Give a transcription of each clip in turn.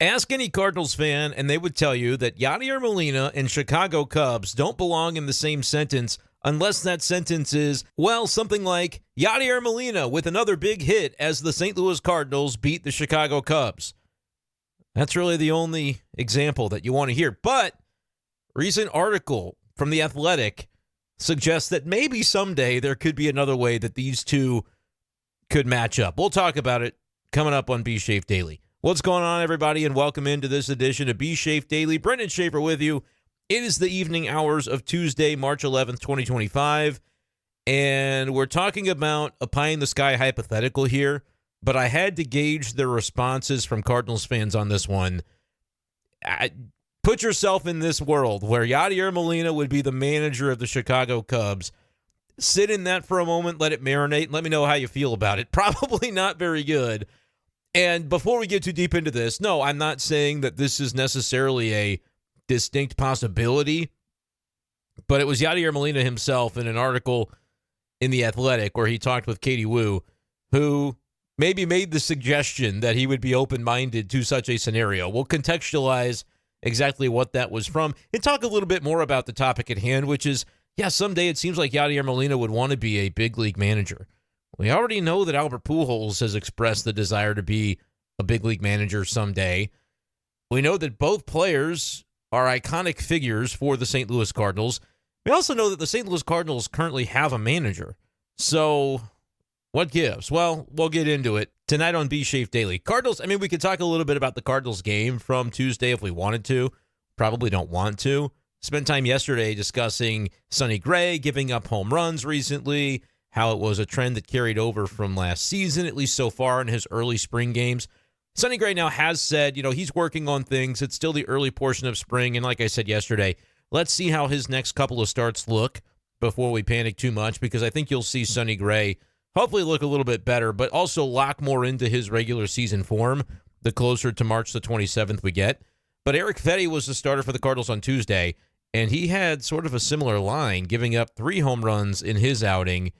Ask any Cardinals fan, and they would tell you that Yadier Molina and Chicago Cubs don't belong in the same sentence unless that sentence is, well, something like Yadier Molina with another big hit as the St. Louis Cardinals beat the Chicago Cubs. That's really the only example that you want to hear. But recent article from The Athletic suggests that maybe someday there could be another way that these two could match up. We'll talk about it coming up on B-Schaeff Daily. What's going on, everybody, and welcome into this edition of B-Schaeff Daily. Brenden Schaeffer with you. It is the evening hours of Tuesday, March 11th, 2025, and we're talking about a pie-in-the-sky hypothetical here, but I had to gauge the responses from Cardinals fans on this one. Put yourself in this world where Yadier Molina would be the manager of the Chicago Cubs. Sit in that for a moment, let it marinate, and let me know how you feel about it. Probably not very good. And before we get too deep into this, no, I'm not saying that this is necessarily a distinct possibility, but it was Yadier Molina himself in an article in The Athletic where he talked with Katie Wu, who maybe made the suggestion that he would be open-minded to such a scenario. We'll contextualize exactly what that was from and talk a little bit more about the topic at hand, which is, yeah, someday it seems like Yadier Molina would want to be a big league manager. We already know that Albert Pujols has expressed the desire to be a big league manager someday. We know that both players are iconic figures for the St. Louis Cardinals. We also know that the St. Louis Cardinals currently have a manager. So what gives? Well, we'll get into it tonight on B-Schaeff Daily. Cardinals, we could talk a little bit about the Cardinals game from Tuesday if we wanted to. Probably don't want to. Spent time yesterday discussing Sonny Gray giving up home runs recently, how it was a trend that carried over from last season, at least so far in his early spring games. Sonny Gray now has said, he's working on things. It's still the early portion of spring, and like I said yesterday, let's see how his next couple of starts look before we panic too much, because I think you'll see Sonny Gray hopefully look a little bit better, but also lock more into his regular season form the closer to March the 27th we get. But Eric Fedde was the starter for the Cardinals on Tuesday, and he had sort of a similar line, giving up 3 home runs in his outing,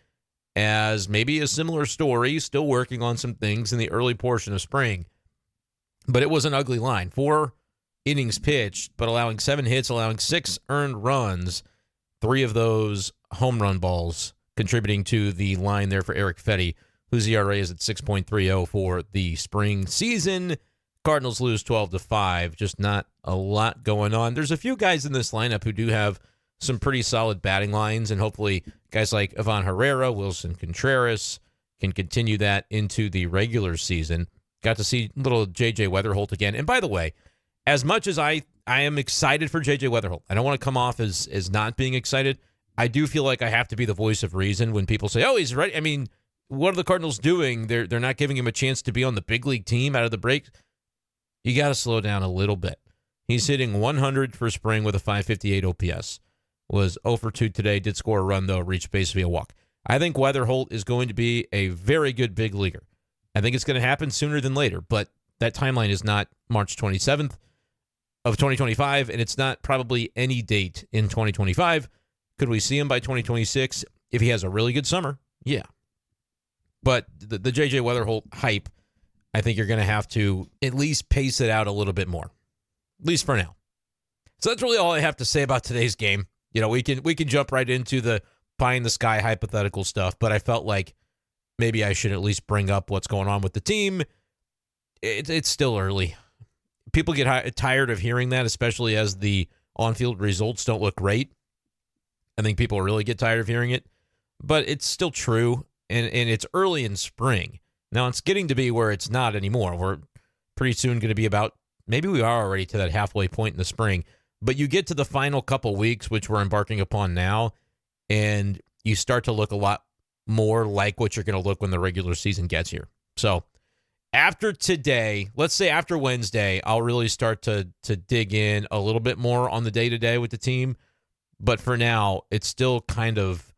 as maybe a similar story, still working on some things in the early portion of spring. But it was an ugly line. 4 innings pitched, but allowing 7 hits, allowing 6 earned runs, 3 of those home run balls contributing to the line there for Eric Fedde, whose ERA is at 6.30 for the spring season. Cardinals lose 12-5, just not a lot going on. There's a few guys in this lineup who do have some pretty solid batting lines, and hopefully guys like Ivan Herrera, Wilson Contreras can continue that into the regular season. Got to see little J.J. Weatherholt again. And by the way, as much as I am excited for J.J. Weatherholt, I don't want to come off as not being excited. I do feel like I have to be the voice of reason when people say, oh, he's ready. What are the Cardinals doing? They're not giving him a chance to be on the big league team out of the break. You got to slow down a little bit. He's hitting 100 for spring with a 558 OPS. Was 0 for 2 today, did score a run, though, reached base via walk. I think Weatherholt is going to be a very good big leaguer. I think it's going to happen sooner than later, but that timeline is not March 27th of 2025, and it's not probably any date in 2025. Could we see him by 2026 if he has a really good summer? Yeah. But the J.J. Weatherholt hype, I think you're going to have to at least pace it out a little bit more, at least for now. So that's really all I have to say about today's game. We can jump right into the pie-in-the-sky hypothetical stuff, but I felt like maybe I should at least bring up what's going on with the team. It's still early. People get tired of hearing that, especially as the on-field results don't look great. I think people really get tired of hearing it, but it's still true, and it's early in spring. Now, it's getting to be where it's not anymore. We're pretty soon going to be maybe we are already to that halfway point in the spring, but you get to the final couple weeks, which we're embarking upon now, and you start to look a lot more like what you're going to look when the regular season gets here. So after today, let's say after Wednesday, I'll really start to dig in a little bit more on the day-to-day with the team. But for now, it's still kind of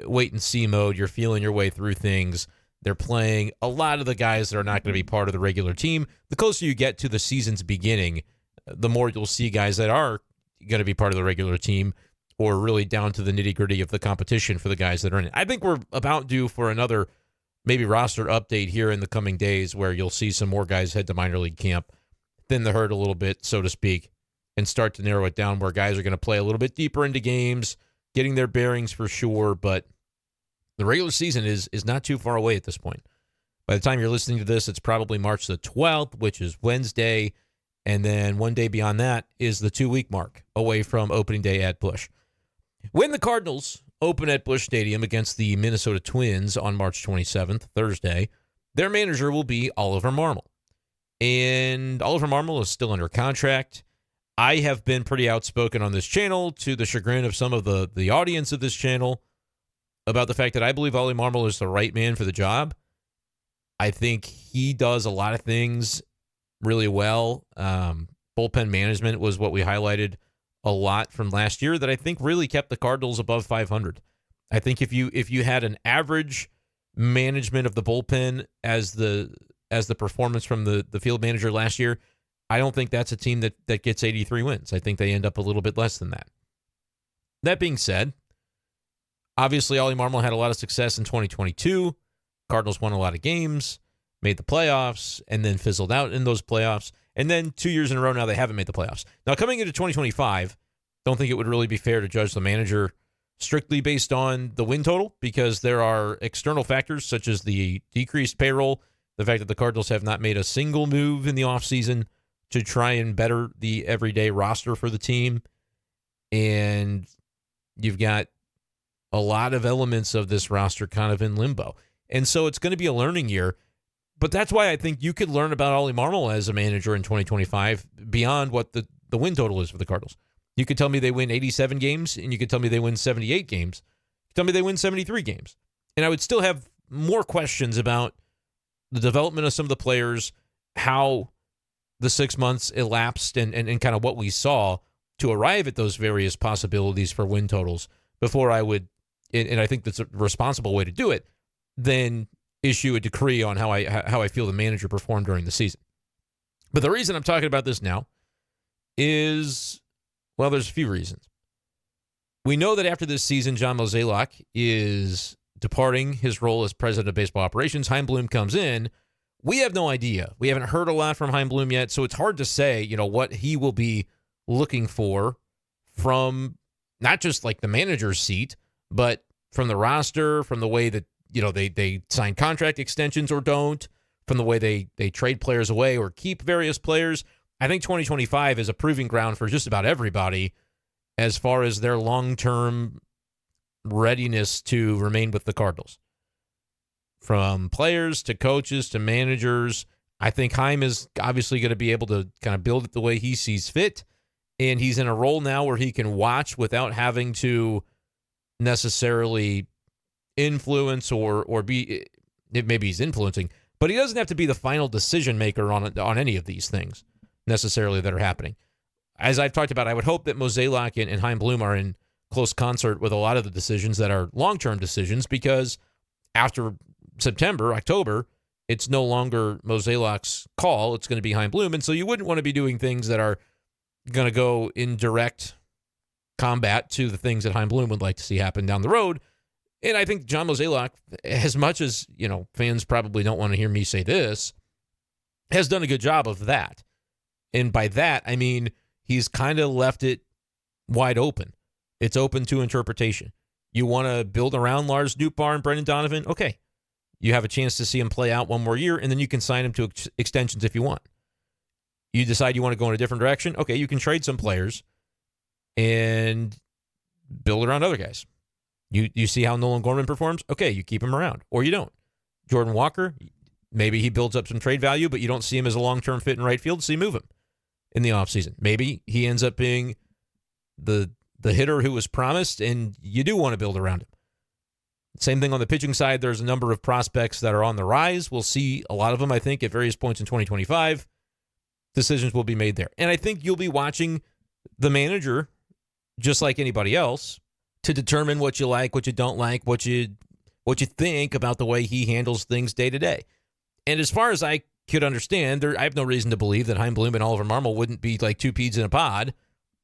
wait-and-see mode. You're feeling your way through things. They're playing a lot of the guys that are not going to be part of the regular team. The closer you get to the season's beginning, the more you'll see guys that are going to be part of the regular team or really down to the nitty-gritty of the competition for the guys that are in it. I think we're about due for another maybe roster update here in the coming days where you'll see some more guys head to minor league camp, thin the herd a little bit, so to speak, and start to narrow it down where guys are going to play a little bit deeper into games, getting their bearings for sure. But the regular season is not too far away at this point. By the time you're listening to this, it's probably March the 12th, which is Wednesday. And then one day beyond that is the 2-week mark away from opening day at Busch. When the Cardinals open at Busch Stadium against the Minnesota Twins on March 27th, Thursday, their manager will be Oliver Marmol. And Oliver Marmol is still under contract. I have been pretty outspoken on this channel, to the chagrin of some of the audience of this channel, about the fact that I believe Ollie Marmol is the right man for the job. I think he does a lot of things really well. Bullpen management was what we highlighted a lot from last year that I think really kept the Cardinals above 500. I think if you had an average management of the bullpen as the performance from the field manager last year, I don't think that's a team that gets 83 wins. I think they end up a little bit less than that. That being said, obviously Ollie Marmol had a lot of success in 2022. Cardinals won a lot of games, made the playoffs, and then fizzled out in those playoffs. And then 2 years in a row now they haven't made the playoffs. Now coming into 2025, don't think it would really be fair to judge the manager strictly based on the win total, because there are external factors such as the decreased payroll, the fact that the Cardinals have not made a single move in the offseason to try and better the everyday roster for the team. And you've got a lot of elements of this roster kind of in limbo. And so it's going to be a learning year. But that's why I think you could learn about Ollie Marmol as a manager in 2025 beyond what the win total is for the Cardinals. You could tell me they win 87 games, and you could tell me they win 78 games. You could tell me they win 73 games. And I would still have more questions about the development of some of the players, how the 6 months elapsed, and kind of what we saw to arrive at those various possibilities for win totals before I would, and I think that's a responsible way to do it, then issue a decree on how I feel the manager performed during the season. But the reason I'm talking about this now is, well, there's a few reasons. We know that after this season, John Mozeliak is departing his role as president of baseball operations. Chaim Bloom comes in. We have no idea. We haven't heard a lot from Chaim Bloom yet, so it's hard to say, what he will be looking for from not just like the manager's seat, but from the roster, from the way that, they sign contract extensions or don't, from the way they trade players away or keep various players. I think 2025 is a proving ground for just about everybody as far as their long-term readiness to remain with the Cardinals. From players to coaches to managers, I think Chaim is obviously going to be able to kind of build it the way he sees fit, and he's in a role now where he can watch without having to necessarily influence or be, maybe he's influencing, but he doesn't have to be the final decision maker on any of these things necessarily that are happening. As I've talked about, I would hope that Mozeliak and Chaim Bloom are in close concert with a lot of the decisions that are long-term decisions, because after September, October, it's no longer Mozeliak's call. It's going to be Chaim Bloom. And so you wouldn't want to be doing things that are going to go in direct combat to the things that Chaim Bloom would like to see happen down the road. And I think John Mozeliak, as much as, fans probably don't want to hear me say this, has done a good job of that. And by that, I mean, he's kind of left it wide open. It's open to interpretation. You want to build around Lars Nootbaar and Brendan Donovan? Okay. You have a chance to see him play out one more year, and then you can sign him to extensions if you want. You decide you want to go in a different direction? Okay, you can trade some players and build around other guys. You see how Nolan Gorman performs? Okay, you keep him around, or you don't. Jordan Walker, maybe he builds up some trade value, but you don't see him as a long-term fit in right field, so you move him in the offseason. Maybe he ends up being the hitter who was promised, and you do want to build around him. Same thing on the pitching side. There's a number of prospects that are on the rise. We'll see a lot of them, I think, at various points in 2025. Decisions will be made there. And I think you'll be watching the manager, just like anybody else, to determine what you like, what you don't like, what you think about the way he handles things day to day. And as far as I could understand, I have no reason to believe that Chaim Bloom and Oliver Marmol wouldn't be like two peas in a pod,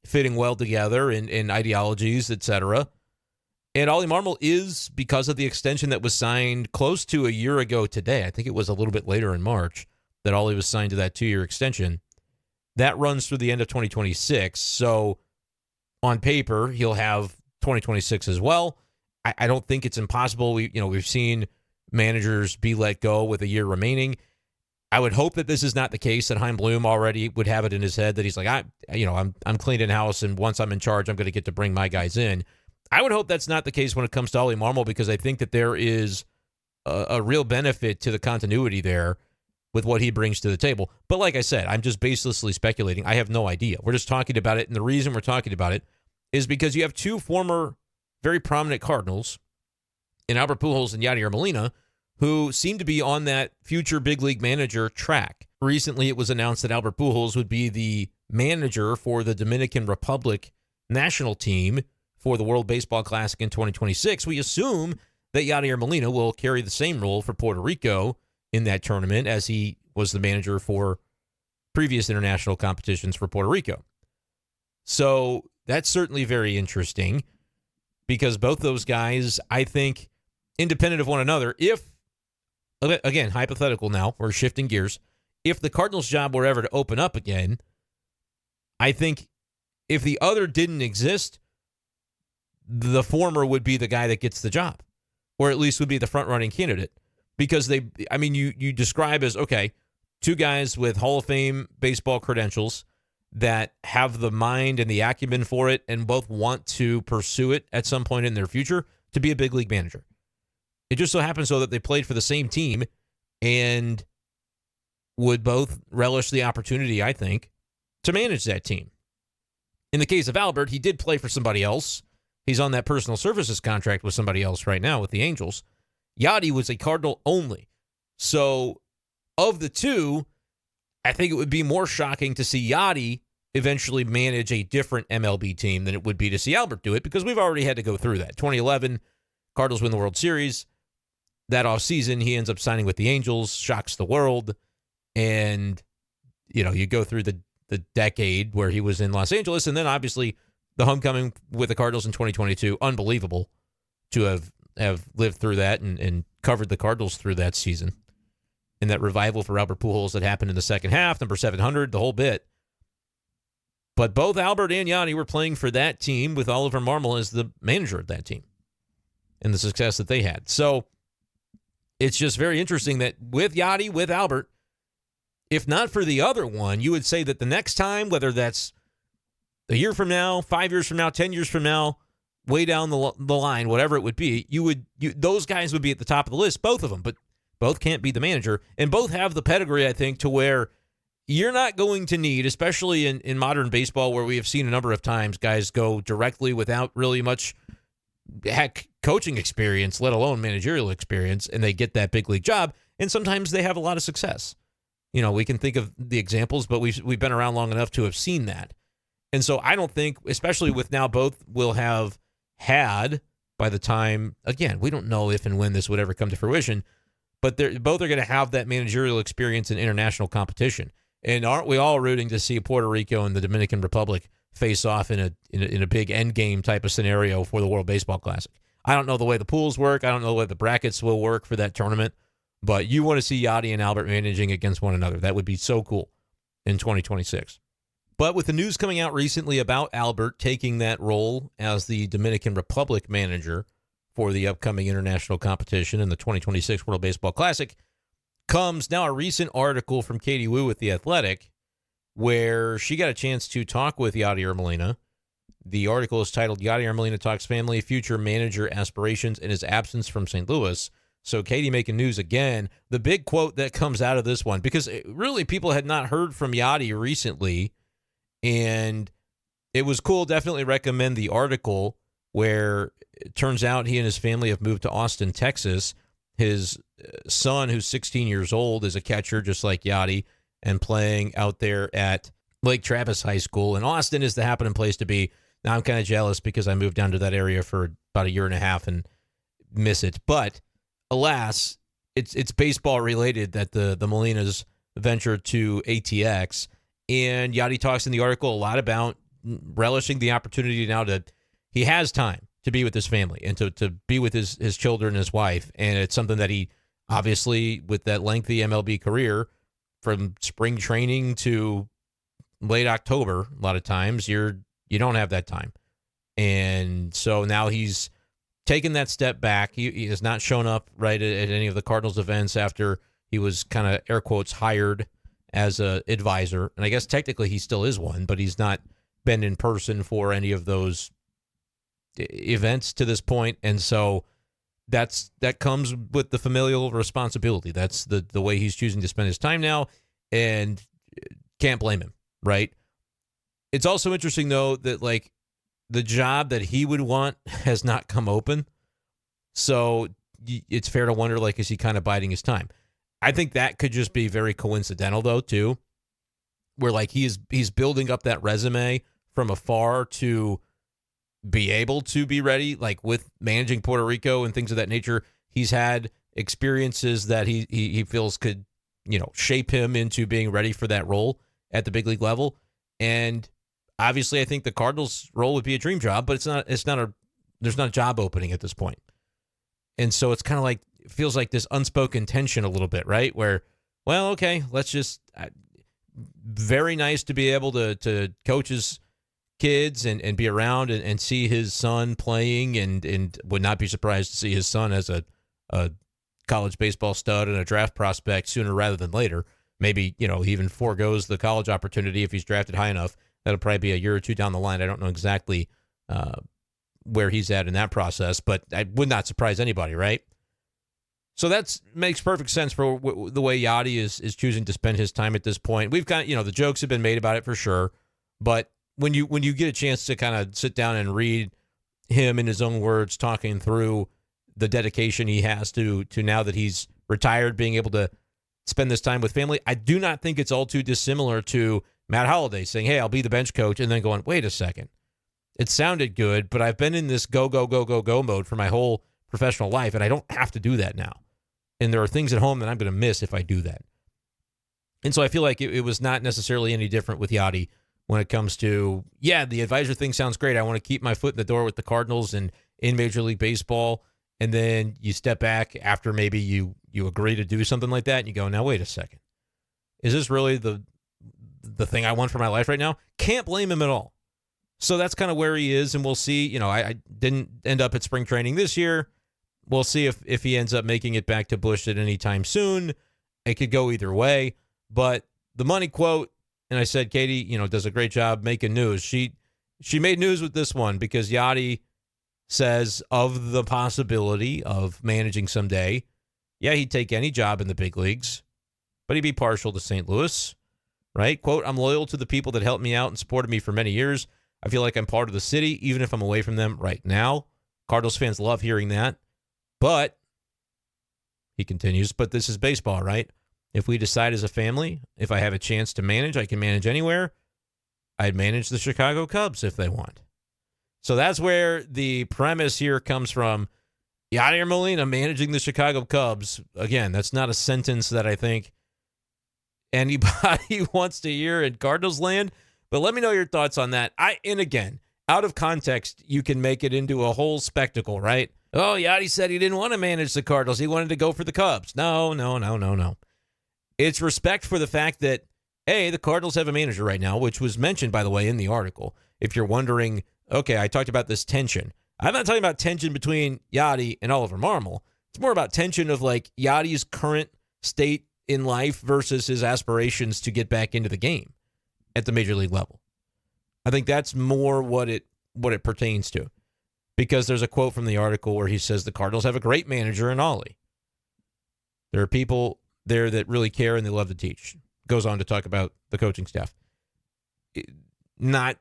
fitting well together in ideologies, etc. And Ollie Marmol is, because of the extension that was signed close to a year ago today, I think it was a little bit later in March that Ollie was signed to that 2-year extension, That runs through the end of 2026. So on paper, he'll have 2026 as well. I don't think it's impossible. We've seen managers be let go with a year remaining. I would hope that this is not the case, that Chaim Bloom already would have it in his head that he's like, I'm cleaning house, and once I'm in charge, I'm going to get to bring my guys in. I would hope that's not the case when it comes to Oli Marmol, because I think that there is a real benefit to the continuity there with what he brings to the table. But like I said, I'm just baselessly speculating. I have no idea. We're just talking about it, and the reason we're talking about it is because you have two former very prominent Cardinals in Albert Pujols and Yadier Molina, who seem to be on that future big league manager track. Recently, it was announced that Albert Pujols would be the manager for the Dominican Republic national team for the World Baseball Classic in 2026. We assume that Yadier Molina will carry the same role for Puerto Rico in that tournament as he was the manager for previous international competitions for Puerto Rico. So that's certainly very interesting, because both those guys, I think, independent of one another, if, again, hypothetical now, we're shifting gears, if the Cardinals job were ever to open up again, I think if the other didn't exist, the former would be the guy that gets the job, or at least would be the front-running candidate. Because you describe as, okay, two guys with Hall of Fame baseball credentials that have the mind and the acumen for it and both want to pursue it at some point in their future to be a big league manager. It just so happens, though, that they played for the same team and would both relish the opportunity, I think, to manage that team. In the case of Albert, he did play for somebody else. He's on that personal services contract with somebody else right now with the Angels. Yadi was a Cardinal only. So of the two, I think it would be more shocking to see Yadi eventually manage a different MLB team than it would be to see Albert do it, because we've already had to go through that. 2011, Cardinals win the World Series. That offseason, he ends up signing with the Angels, shocks the world. And, you go through the decade where he was in Los Angeles, and then obviously the homecoming with the Cardinals in 2022, unbelievable to have lived through that and covered the Cardinals through that season. And that revival for Albert Pujols that happened in the second half, number 700, the whole bit. But both Albert and Yadi were playing for that team with Oliver Marmol as the manager of that team and the success that they had. So it's just very interesting that with Yadi, with Albert, if not for the other one, you would say that the next time, whether that's a year from now, 5 years from now, 10 years from now, way down the line, whatever it would be, those guys would be at the top of the list, both of them, but both can't be the manager, and both have the pedigree, I think, to where you're not going to need, especially in modern baseball, where we have seen a number of times guys go directly without really much coaching experience, let alone managerial experience, and they get that big league job, and sometimes they have a lot of success. We can think of the examples, but we've been around long enough to have seen that. And so I don't think, especially with now both will have had by the time, again, we don't know if and when this would ever come to fruition, but both are going to have that managerial experience in international competition. And aren't we all rooting to see Puerto Rico and the Dominican Republic face off in a big end game type of scenario for the World Baseball Classic? I don't know the way the pools work. I don't know the way the brackets will work for that tournament, but you want to see Yadi and Albert managing against one another. That would be so cool in 2026. But with the news coming out recently about Albert taking that role as the Dominican Republic manager for the upcoming international competition in the 2026 World Baseball Classic, comes now a recent article from Katie Wu with The Athletic, where she got a chance to talk with Yadier Molina. The article is titled, Yadier Molina Talks Family, Future Manager Aspirations in His Absence from St. Louis. So Katie making news again. The big quote that comes out of this one, because really people had not heard from Yadi recently, and it was cool. Definitely recommend the article, where it turns out he and his family have moved to Austin, Texas. His son, who's 16 years old, is a catcher just like Yadi and playing out there at Lake Travis High School. And Austin is the happening place to be. Now I'm kind of jealous because I moved down to that area for about a year and a half and miss it. But alas, it's baseball related that the Molinas ventured to ATX. And Yadi talks in the article a lot about relishing the opportunity now he has time to be with his family and to be with his children and his wife. And it's something that he, obviously, with that lengthy MLB career, from spring training to late October, a lot of times you don't have that time. And so now he's taken that step back. He has not shown up right at any of the Cardinals events after he was kind of air quotes hired as a advisor. And I guess technically he still is one, but he's not been in person for any of those events to this point. And so that comes with the familial responsibility. That's the way he's choosing to spend his time now, and can't blame him, right? It's also interesting, though, that like the job that he would want has not come open. So it's fair to wonder, like, is he kind of biding his time? I think that could just be very coincidental, though, too, where like he's building up that resume from afar to be able to be ready, like with managing Puerto Rico and things of that nature. He's had experiences that he feels could, shape him into being ready for that role at the big league level. And obviously I think the Cardinals role would be a dream job, but there's not a job opening at this point. And so it's kind of like, it feels like this unspoken tension a little bit, right? Where, well, okay, let's just, very nice to be able to coach his kids and be around and see his son playing, and would not be surprised to see his son as a college baseball stud and a draft prospect sooner rather than later. Maybe, he even forgoes the college opportunity if he's drafted high enough. That'll probably be a year or two down the line. I don't know exactly where he's at in that process, but I would not surprise anybody, right? So that makes perfect sense for the way Yadi is choosing to spend his time at this point. We've got, the jokes have been made about it for sure, but when you get a chance to kind of sit down and read him in his own words talking through the dedication he has to now that he's retired, being able to spend this time with family, I do not think it's all too dissimilar to Matt Holliday saying, hey, I'll be the bench coach, and then going, wait a second. It sounded good, but I've been in this go mode for my whole professional life, and I don't have to do that now. And there are things at home that I'm going to miss if I do that. And so I feel like it was not necessarily any different with Yadi when it comes to, the advisor thing sounds great. I want to keep my foot in the door with the Cardinals and in Major League Baseball. And then you step back after maybe you agree to do something like that, and you go, now, wait a second. Is this really the thing I want for my life right now? Can't blame him at all. So that's kind of where he is, and we'll see. I didn't end up at spring training this year. We'll see if he ends up making it back to Busch at any time soon. It could go either way. But the money quote, and I said Katie, does a great job making news. She made news with this one because Yadi says of the possibility of managing someday, he'd take any job in the big leagues, but he'd be partial to St. Louis, right? Quote, I'm loyal to the people that helped me out and supported me for many years. I feel like I'm part of the city, even if I'm away from them right now. Cardinals fans love hearing that. But, he continues, but this is baseball, right? If we decide as a family, if I have a chance to manage, I can manage anywhere. I'd manage the Chicago Cubs if they want. So that's where the premise here comes from. Yadier Molina managing the Chicago Cubs. Again, that's not a sentence that I think anybody wants to hear in Cardinals land. But let me know your thoughts on that. And again, out of context, you can make it into a whole spectacle, right? Oh, Yadi said he didn't want to manage the Cardinals. He wanted to go for the Cubs. No. It's respect for the fact that, hey, the Cardinals have a manager right now, which was mentioned, by the way, in the article. If you're wondering, okay, I talked about this tension. I'm not talking about tension between Yadi and Oliver Marmol. It's more about tension of like Yadi's current state in life versus his aspirations to get back into the game at the major league level. I think that's more what it pertains to, because there's a quote from the article where he says the Cardinals have a great manager in Ollie. There are people there that really care and they love to teach. Goes on to talk about the coaching staff. Not,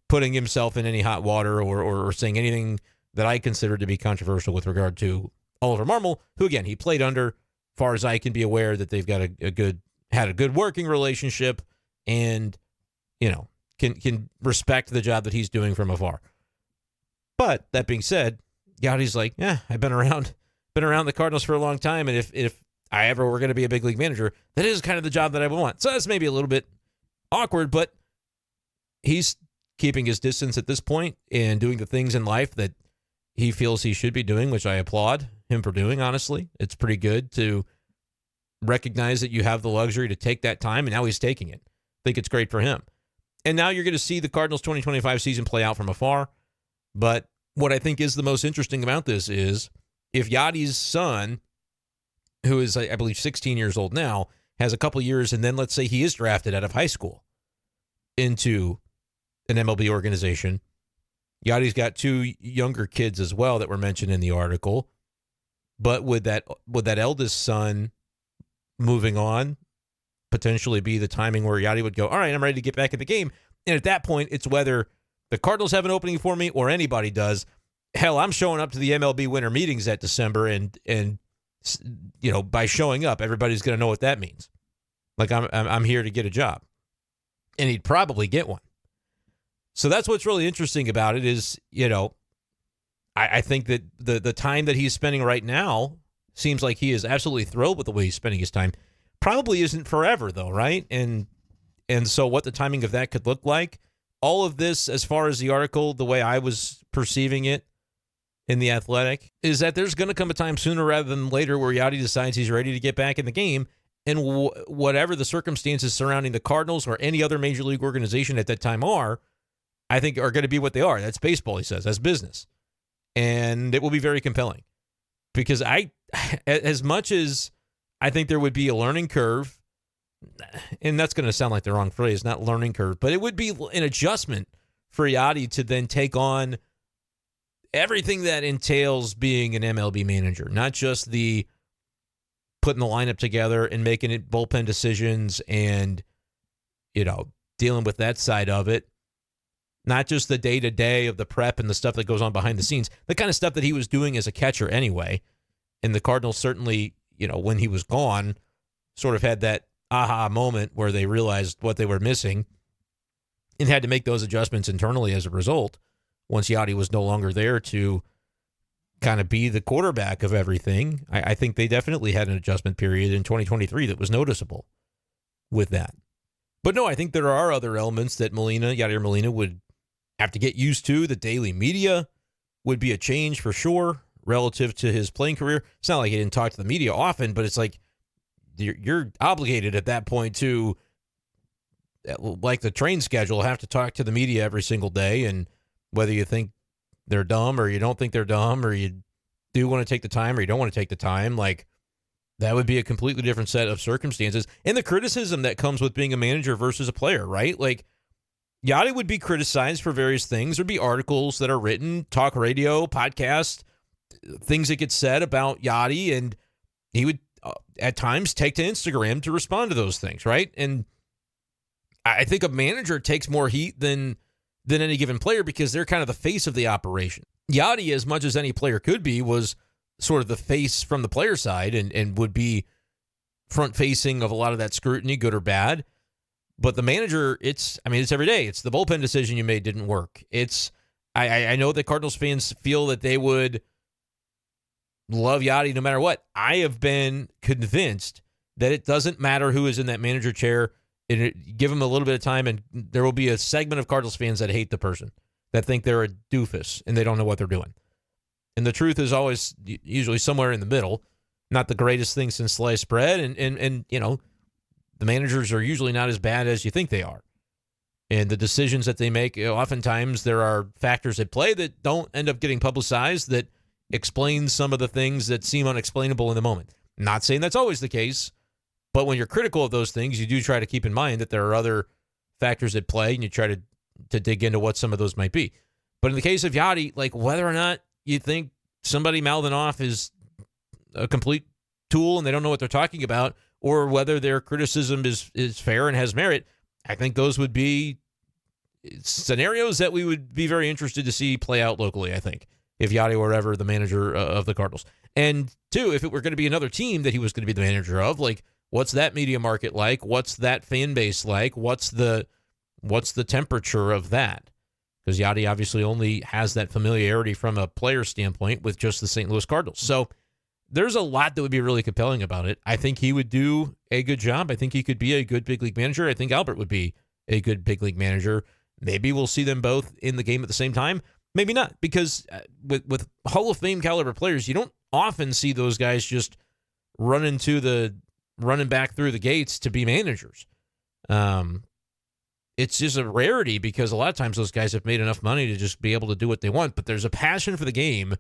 putting himself in any hot water or saying anything that I consider to be controversial with regard to Oliver Marmol, who, again, he played under, far as I can be aware, that they've got had a good working relationship and, can respect the job that he's doing from afar. But that being said, Yadi's like, I've been around the Cardinals for a long time, and if I ever were going to be a big league manager, that is kind of the job that I would want. So that's maybe a little bit awkward, but he's keeping his distance at this point and doing the things in life that he feels he should be doing, which I applaud him for doing, honestly. It's pretty good to recognize that you have the luxury to take that time, and now he's taking it. I think it's great for him. And now you're going to see the Cardinals 2025 season play out from afar. But what I think is the most interesting about this is if Yadi's son, who is, I believe, 16 years old now, has a couple years, and then let's say he is drafted out of high school into an MLB organization. Yadi's got 2 younger kids as well that were mentioned in the article. But would that eldest son moving on potentially be the timing where Yadi would go, all right, I'm ready to get back in the game? And at that point, it's whether the Cardinals have an opening for me or anybody does. Hell, I'm showing up to the MLB winter meetings that December, and you know, by showing up, everybody's going to know what that means. Like I'm here to get a job, and he'd probably get one. So that's what's really interesting about it is, you know, I think that the time that he's spending right now seems like he is absolutely thrilled with the way he's spending his time. Probably isn't forever though, right? And so what the timing of that could look like, all of this, as far as the article, the way I was perceiving it in The Athletic, is that there's going to come a time sooner rather than later where Yadi decides he's ready to get back in the game, and whatever the circumstances surrounding the Cardinals or any other major league organization at that time are, I think are going to be what they are. That's baseball, he says. That's business. And it will be very compelling. Because as much as I think there would be a learning curve, and that's going to sound like the wrong phrase, not learning curve, but it would be an adjustment for Yadi to then take on everything that entails being an MLB manager, not just the putting the lineup together and making it bullpen decisions and, you know, dealing with that side of it. Not just the day-to-day of the prep and the stuff that goes on behind the scenes, the kind of stuff that he was doing as a catcher anyway. And the Cardinals certainly, you know, when he was gone, sort of had that aha moment where they realized what they were missing and had to make those adjustments internally as a result once Yadi was no longer there to kind of be the quarterback of everything. I think they definitely had an adjustment period in 2023 that was noticeable with that. But no, I think there are other elements that Yadier Molina would have to get used to. The daily media would be a change for sure relative to his playing career. It's not like he didn't talk to the media often, but it's like you're obligated at that point to, like the train schedule, have to talk to the media every single day. And whether you think they're dumb or you don't think they're dumb or you do want to take the time or you don't want to take the time, like that would be a completely different set of circumstances. And the criticism that comes with being a manager versus a player, right? Like, Yadi would be criticized for various things. There'd be articles that are written, talk radio, podcast, things that get said about Yadi, and he would at times take to Instagram to respond to those things, right? And I think a manager takes more heat than any given player because they're kind of the face of the operation. Yadi, as much as any player could be, was sort of the face from the player side and would be front-facing of a lot of that scrutiny, good or bad. But the manager, it's every day. It's the bullpen decision you made didn't work. I know that Cardinals fans feel that they would love Yadi no matter what. I have been convinced that it doesn't matter who is in that manager chair. Give him a little bit of time, and there will be a segment of Cardinals fans that hate the person, that think they're a doofus and they don't know what they're doing. And the truth is always usually somewhere in the middle. Not the greatest thing since sliced bread, and you know, the managers are usually not as bad as you think they are. And the decisions that they make, oftentimes there are factors at play that don't end up getting publicized that explain some of the things that seem unexplainable in the moment. Not saying that's always the case, but when you're critical of those things, you do try to keep in mind that there are other factors at play, and you try to dig into what some of those might be. But in the case of Yadi, like whether or not you think somebody mouthing off is a complete tool and they don't know what they're talking about, or whether their criticism is fair and has merit, I think those would be scenarios that we would be very interested to see play out locally, I think, if Yadi were ever the manager of the Cardinals. And two, if it were going to be another team that he was going to be the manager of, like, what's that media market like? What's that fan base like? What's the temperature of that? Because Yadi obviously only has that familiarity from a player standpoint with just the St. Louis Cardinals. So there's a lot that would be really compelling about it. I think he would do a good job. I think he could be a good big league manager. I think Albert would be a good big league manager. Maybe we'll see them both in the game at the same time. Maybe not, because with Hall of Fame caliber players, you don't often see those guys just running back through the gates to be managers. it's just a rarity because a lot of times those guys have made enough money to just be able to do what they want. But there's a passion for the game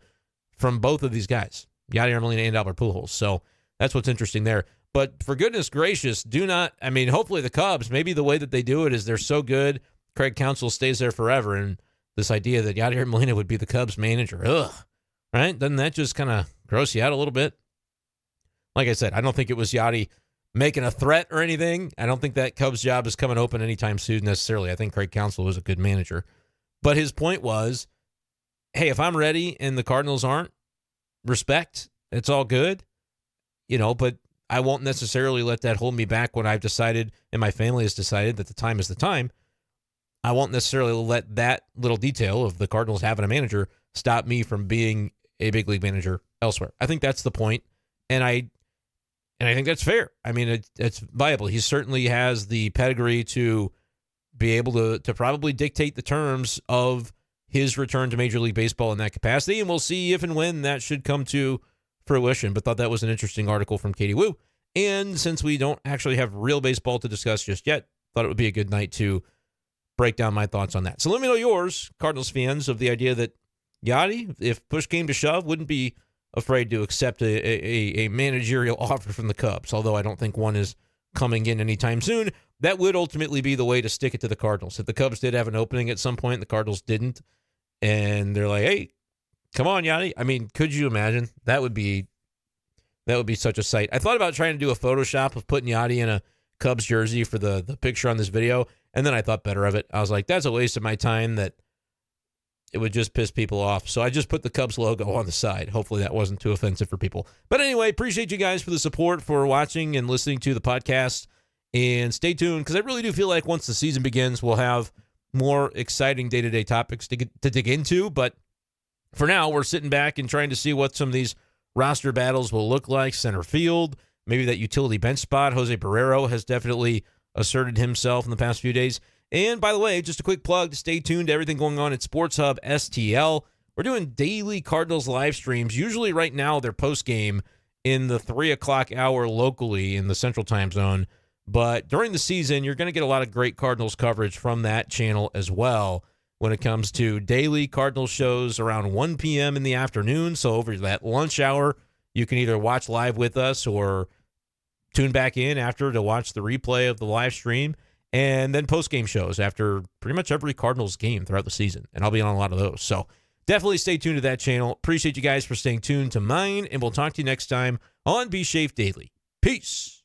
from both of these guys, Yadier Molina and Albert Pujols. So that's what's interesting there. But for goodness gracious, hopefully the Cubs, maybe the way that they do it is they're so good, Craig Counsell stays there forever. And this idea that Yadier Molina would be the Cubs manager, right? Doesn't that just kind of gross you out a little bit? Like I said, I don't think it was Yadi making a threat or anything. I don't think that Cubs job is coming open anytime soon necessarily. I think Craig Counsell was a good manager. But his point was, hey, if I'm ready and the Cardinals aren't, respect, it's all good, but I won't necessarily let that hold me back when I've decided and my family has decided that the time is the time. I won't necessarily let that little detail of the Cardinals having a manager stop me from being a big league manager elsewhere. I think that's the point, and I think that's fair. I mean, it's viable. He certainly has the pedigree to be able to probably dictate the terms of his return to Major League Baseball in that capacity, and we'll see if and when that should come to fruition. But thought that was an interesting article from Katie Wu. And since we don't actually have real baseball to discuss just yet, thought it would be a good night to break down my thoughts on that. So let me know yours, Cardinals fans, of the idea that Yadi, if push came to shove, wouldn't be afraid to accept a managerial offer from the Cubs, although I don't think one is coming in anytime soon. That would ultimately be the way to stick it to the Cardinals. If the Cubs did have an opening at some point, the Cardinals didn't, and they're like, hey, come on, Yadi. I mean, could you imagine? That would be such a sight. I thought about trying to do a Photoshop of putting Yadi in a Cubs jersey for the picture on this video, and then I thought better of it. I was like, that's a waste of my time that it would just piss people off. So I just put the Cubs logo on the side. Hopefully that wasn't too offensive for people. But anyway, appreciate you guys for the support, for watching and listening to the podcast. And stay tuned, because I really do feel like once the season begins, we'll have more exciting day-to-day topics to dig into. But for now, we're sitting back and trying to see what some of these roster battles will look like. Center field, maybe that utility bench spot. Jose Barrero has definitely asserted himself in the past few days. And by the way, just a quick plug, stay tuned to everything going on at Sports Hub STL. We're doing daily Cardinals live streams. Usually right now they're post-game in the 3 o'clock hour locally in the Central Time Zone. But during the season, you're going to get a lot of great Cardinals coverage from that channel as well when it comes to daily Cardinals shows around 1 p.m. in the afternoon. So over that lunch hour, you can either watch live with us or tune back in after to watch the replay of the live stream. And then post-game shows after pretty much every Cardinals game throughout the season. And I'll be on a lot of those. So definitely stay tuned to that channel. Appreciate you guys for staying tuned to mine. And we'll talk to you next time on b-schaeff Daily. Peace.